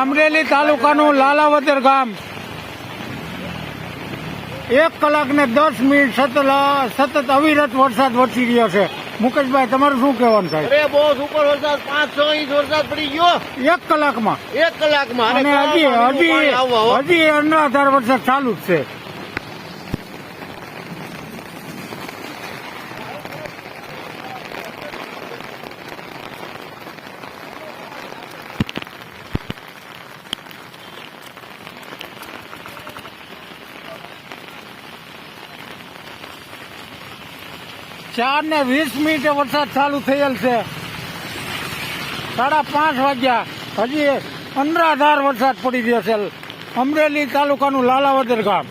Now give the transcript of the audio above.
અમરેલી તાલુકાનું લાલાવદર ગામ 1 કલાક ને 10 મિનિટ સતત અવિરત વરસાદ વરસી રહ્યો છે. મુકેશભાઈ, તમારું શું કહેવાનું થાય? અરે બહુ સુપર વરસાદ, 5-6 ઇંચ વરસાદ પડી ગયો 1 કલાકમાં. 1 કલાકમાં. અને હજી અનરાધાર વરસાદ ચાલુ જ છે. ચાર ને 20 મિનિટે વરસાદ ચાલુ થયેલ છે. 5:30 વાગ્યા. હજી અનરાધાર વરસાદ પડી રહ્યો છે અમરેલી તાલુકાનું લાલાવદર ગામ.